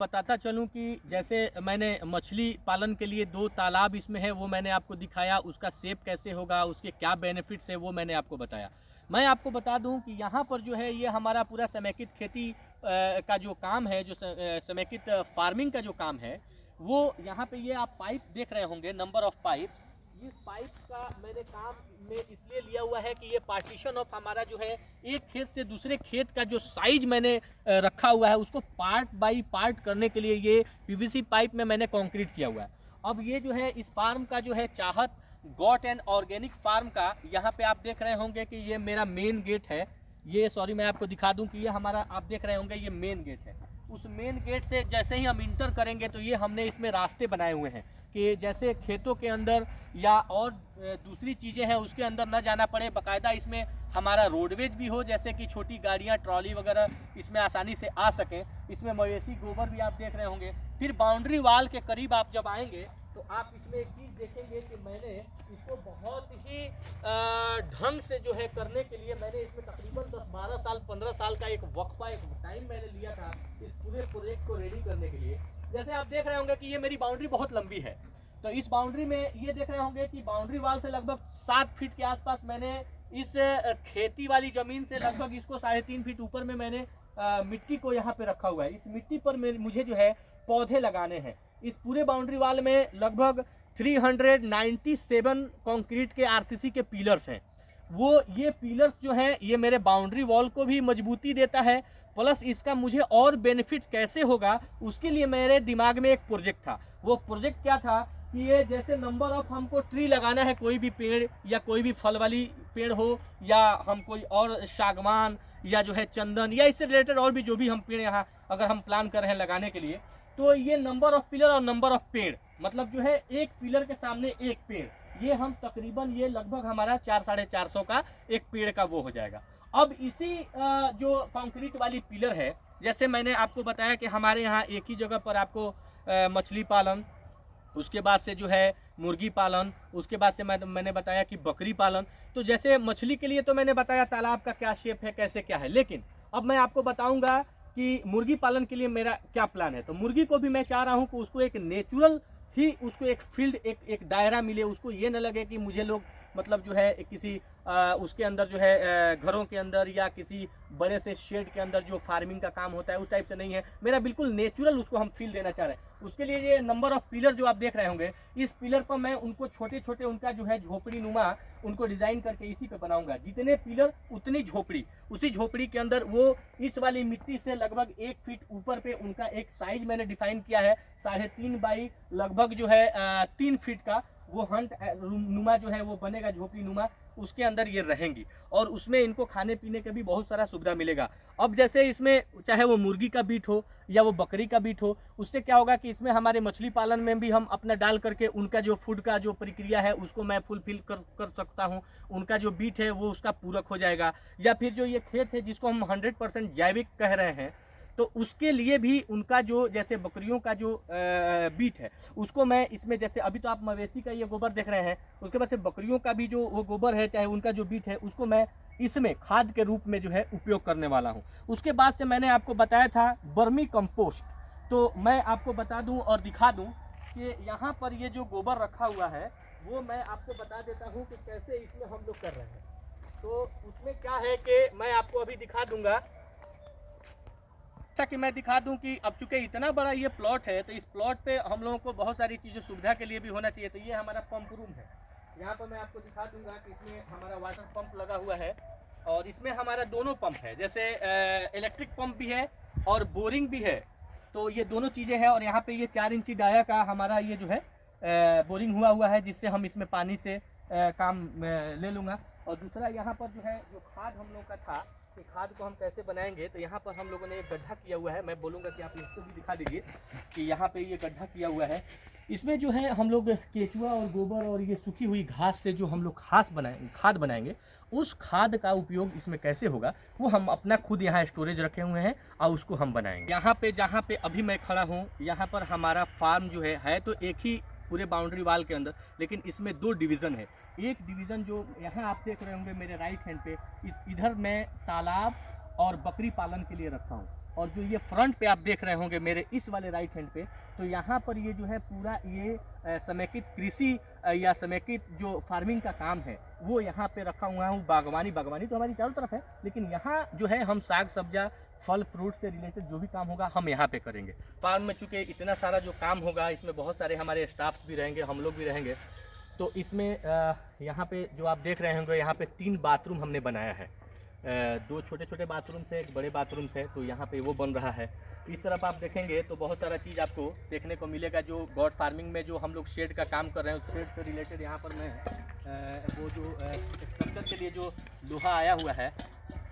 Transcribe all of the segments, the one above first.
बताता चलूं कि जैसे मैंने मछली पालन के लिए 2 तालाब इसमें है, वो मैंने आपको दिखाया। उसका शेप कैसे होगा, उसके क्या बेनिफिट्स है, वो मैंने आपको बताया। मैं आपको बता दूं कि यहाँ पर जो है ये हमारा पूरा समेकित खेती का जो काम है, जो समेकित फार्मिंग का जो काम है, वो यहाँ पे ये आप पाइप देख रहे होंगे, नंबर ऑफ पाइप। इस पाइप का मैंने काम में इसलिए लिया हुआ है कि ये पार्टीशन ऑफ हमारा जो है एक खेत से दूसरे खेत का जो साइज मैंने रखा हुआ है, उसको पार्ट बाई पार्ट करने के लिए ये पीवीसी पाइप में मैंने कंक्रीट किया हुआ है। अब ये जो है इस फार्म का जो है चाहत गॉट एंड ऑर्गेनिक फार्म का, यहाँ पे आप देख रहे होंगे कि ये मेरा मेन गेट है। ये सॉरी मैं आपको दिखा दूं कि ये हमारा, आप देख रहे होंगे ये मेन गेट है। उस मेन गेट से जैसे ही हम इंटर करेंगे तो ये हमने इसमें रास्ते बनाए हुए हैं कि जैसे खेतों के अंदर या और दूसरी चीज़ें हैं उसके अंदर न जाना पड़े। बाकायदा इसमें हमारा रोडवेज भी हो, जैसे कि छोटी गाड़ियाँ, ट्रॉली वगैरह इसमें आसानी से आ सकें। इसमें मवेशी गोबर भी आप देख रहे होंगे। फिर बाउंड्री वाल के करीब आप जब आएंगे तो आप इसमें एक चीज़ देखेंगे कि मैंने इसको बहुत ही ढंग से जो है करने के लिए मैंने इसमें तकरीबन 10-12 साल 15 साल का एक वक्फा, एक टाइम मैंने लिया था इस पूरे प्रोजेक्ट को रेडी करने के लिए। जैसे आप देख रहे होंगे कि ये मेरी बाउंड्री बहुत लंबी है, तो इस बाउंड्री में ये देख रहे होंगे कि बाउंड्री वाल से लगभग 7 फीट के आसपास मैंने इस खेती वाली ज़मीन से लगभग इसको 3.5 फीट ऊपर में मैंने मिट्टी को यहाँ पे रखा हुआ है। इस मिट्टी पर मुझे जो है पौधे लगाने हैं। इस पूरे बाउंड्री वाल में लगभग 397 कंक्रीट के आरसीसी के पिलर्स हैं। वो ये पिलर्स जो हैं ये मेरे बाउंड्री वॉल को भी मजबूती देता है, प्लस इसका मुझे और बेनिफिट कैसे होगा उसके लिए मेरे दिमाग में एक प्रोजेक्ट था। वो प्रोजेक्ट क्या था कि ये जैसे नंबर ऑफ हमको ट्री लगाना है, कोई भी पेड़ या कोई भी फल वाली पेड़ हो, या हम कोई और सागवान या जो है चंदन या इससे रिलेटेड और भी जो भी हम पेड़ यहाँ अगर हम प्लान कर रहे हैं लगाने के लिए, तो ये नंबर ऑफ पिलर और नंबर ऑफ पेड़, मतलब जो है एक पिलर के सामने एक पेड़, ये हम तकरीबन ये लगभग हमारा 400-450 का एक पेड़ का वो हो जाएगा। अब इसी जो कंक्रीट वाली पिलर है, जैसे मैंने आपको बताया कि हमारे यहाँ एक ही जगह पर आपको मछली पालन, उसके बाद से जो है मुर्गी पालन, उसके बाद से मैंने बताया कि बकरी पालन। तो जैसे मछली के लिए तो मैंने बताया तालाब का क्या शेप है, कैसे क्या है, लेकिन अब मैं आपको बताऊंगा कि मुर्गी पालन के लिए मेरा क्या प्लान है। तो मुर्गी को भी मैं चाह रहा हूं कि उसको एक नेचुरल ही उसको एक फील्ड, एक दायरा मिले। उसको ये न लगे कि मुझे लोग मतलब जो है किसी उसके अंदर जो है घरों के अंदर या किसी बड़े से शेड के अंदर जो फार्मिंग का काम होता है उस टाइप से नहीं है। मेरा बिल्कुल नेचुरल उसको हम फील देना चाह रहे हैं। उसके लिए ये नंबर ऑफ पिलर जो आप देख रहे होंगे, इस पिलर पर मैं उनको छोटे छोटे उनका जो है झोपड़ी नुमा उनको डिज़ाइन करके इसी पे बनाऊंगा। जितने पिलर उतनी झोपड़ी, उसी झोपड़ी के अंदर वो इस वाली मिट्टी से लगभग 1 फीट ऊपर पे उनका एक साइज मैंने डिफाइन किया है, 3.5 बाई लगभग जो है 3 फीट का वो हंट नुमा जो है वो बनेगा, झोपड़ी नुमा, उसके अंदर ये रहेंगी और उसमें इनको खाने पीने का भी बहुत सारा सुविधा मिलेगा। अब जैसे इसमें चाहे वो मुर्गी का बीट हो या वो बकरी का बीट हो, उससे क्या होगा कि इसमें हमारे मछली पालन में भी हम अपना डाल करके उनका जो फूड का जो प्रक्रिया है उसको मैं फुलफिल कर सकता हूँ। उनका जो बीट है वो उसका पूरक हो जाएगा। या फिर जो ये खेत है जिसको हम 100% जैविक कह रहे हैं, तो उसके लिए भी उनका जो जैसे बकरियों का जो बीट है उसको मैं इसमें, जैसे अभी तो आप मवेशी का ये गोबर देख रहे हैं, उसके बाद से बकरियों का भी जो वो गोबर है चाहे उनका जो बीट है उसको मैं इसमें खाद के रूप में जो है उपयोग करने वाला हूँ। उसके बाद से मैंने आपको बताया था वर्मी कंपोस्ट। तो मैं आपको बता दूँ और दिखा दूँ कि यहाँ पर ये जो गोबर रखा हुआ है वो मैं आपको बता देता हूँ कि कैसे इसमें हम लोग कर रहे हैं। तो उसमें क्या है कि मैं आपको अभी दिखा दूंगा, कि मैं दिखा दूं कि अब चूंकि इतना बड़ा ये प्लॉट है तो इस प्लॉट पे हम लोगों को बहुत सारी चीज़ें सुविधा के लिए भी होना चाहिए। तो ये हमारा पंप रूम है। यहाँ पर मैं आपको दिखा दूंगा कि इसमें हमारा वाटर पंप लगा हुआ है और इसमें हमारा दोनों पंप है, जैसे इलेक्ट्रिक पंप भी है और बोरिंग भी है। तो ये दोनों चीज़ें हैं और यहाँ पे ये 4 इंची डाया का हमारा ये जो है बोरिंग हुआ है, जिससे हम इसमें पानी से काम ले लूँगा। और दूसरा यहाँ पर जो है जो खाद हम लोग का था कि खाद को हम कैसे बनाएंगे, तो यहाँ पर हम लोगों ने एक गड्ढा किया हुआ है। मैं बोलूँगा कि आप इसको भी दिखा दीजिए कि यहाँ पे ये गड्ढा किया हुआ है। इसमें जो है हम लोग केचुआ और गोबर और ये सूखी हुई घास से जो हम लोग खाद बनाएंगे, उस खाद का उपयोग इसमें कैसे होगा वो हम अपना खुद यहाँ स्टोरेज रखे हुए हैं और उसको हम बनाएंगे। यहाँ पे जहाँ पे अभी मैं खड़ा हूँ, यहाँ पर हमारा फार्म जो है तो एक ही पूरे बाउंड्री वाल के अंदर, लेकिन इसमें 2 डिवीज़न है। एक डिवीज़न जो यहाँ आप देख रहे होंगे मेरे राइट हैंड पे, इधर मैं तालाब और बकरी पालन के लिए रखा हूँ, और जो ये फ्रंट पे आप देख रहे होंगे मेरे इस वाले राइट हैंड पे, तो यहाँ पर ये जो है पूरा ये समेकित कृषि या समेकित जो फार्मिंग का काम है वो यहाँ पे रखा हुआ है। बागवानी तो हमारी चारों तरफ है, लेकिन यहाँ जो है हम साग सब्जा फल फ्रूट से रिलेटेड जो भी काम होगा हम यहाँ पे करेंगे। फार्म में चूँकि इतना सारा जो काम होगा, इसमें बहुत सारे हमारे स्टाफ्स भी रहेंगे, हम लोग भी रहेंगे। तो इसमें यहाँ पे जो आप देख रहे होंगे, यहाँ पे 3 बाथरूम हमने बनाया है, 2 छोटे छोटे बाथरूम से, एक बड़े बाथरूम से, तो यहाँ पे वो बन रहा है। इस तरफ आप देखेंगे तो बहुत सारा चीज़ आपको देखने को मिलेगा। जो गॉड फार्मिंग में जो हम लोग शेड का काम कर रहे हैं, उस शेड से रिलेटेड यहाँ पर मैं वो जो स्ट्रक्चर के लिए जो लोहा आया हुआ है,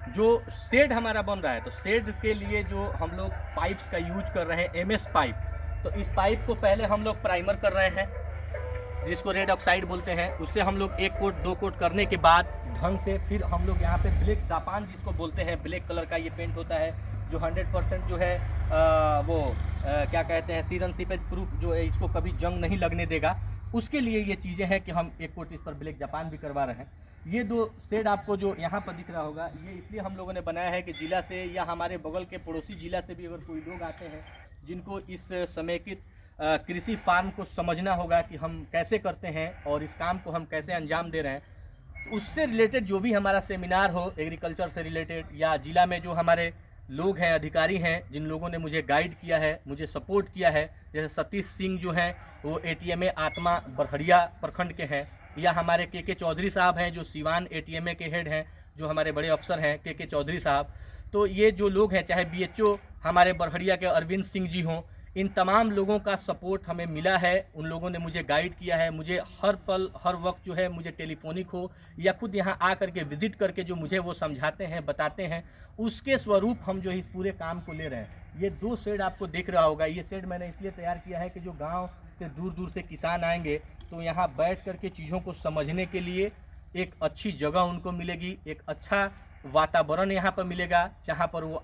जो शेड हमारा बन रहा है, तो शेड के लिए जो हम लोग पाइप्स का यूज कर रहे हैं, MS पाइप। तो इस पाइप को पहले हम लोग प्राइमर कर रहे हैं, जिसको रेड ऑक्साइड बोलते हैं। उससे हम लोग 1 कोट 2 कोट करने के बाद ढंग से फिर हम लोग यहाँ पे ब्लैक जापान जिसको बोलते हैं, ब्लैक कलर का ये पेंट होता है, जो 100% जो है क्या कहते हैं, सीरन सीपेज प्रूफ, जो है इसको कभी जंग नहीं लगने देगा। उसके लिए ये चीज़ें हैं कि हम 1 कोट इस पर ब्लैक जापान भी करवा रहे हैं। ये 2 शेड आपको जो यहाँ पर दिख रहा होगा, ये इसलिए हम लोगों ने बनाया है कि ज़िला से या हमारे बगल के पड़ोसी ज़िला से भी अगर कोई लोग आते हैं जिनको इस समेकित कृषि फार्म को समझना होगा कि हम कैसे करते हैं और इस काम को हम कैसे अंजाम दे रहे हैं, उससे रिलेटेड जो भी हमारा सेमिनार हो एग्रीकल्चर से रिलेटेड, या ज़िला में जो हमारे लोग हैं, अधिकारी हैं, जिन लोगों ने मुझे गाइड किया है, मुझे सपोर्ट किया है, जैसे सतीश सिंह जो हैं वो ATMA आत्मा बरहड़िया प्रखंड के हैं, या हमारे के चौधरी साहब हैं जो सिवान ATMA के हेड हैं, जो हमारे बड़े अफसर हैं के चौधरी साहब। तो ये जो लोग हैं, चाहे BHO हमारे बरहड़िया के अरविंद सिंह जी हों, इन तमाम लोगों का सपोर्ट हमें मिला है। उन लोगों ने मुझे गाइड किया है, मुझे हर पल हर वक्त जो है, मुझे टेलीफोनिक हो या खुद यहाँ आ करके विज़िट करके जो मुझे वो समझाते हैं, बताते हैं, उसके स्वरूप हम जो इस पूरे काम को ले रहे हैं। ये 2 शेड आपको दिख रहा होगा, ये शेड मैंने इसलिए तैयार किया है कि जो गाँव से दूर दूर से किसान आएंगे तो यहाँ बैठ करके चीज़ों को समझने के लिए एक अच्छी जगह उनको मिलेगी, एक अच्छा वातावरण यहाँ पर मिलेगा, जहाँ पर वो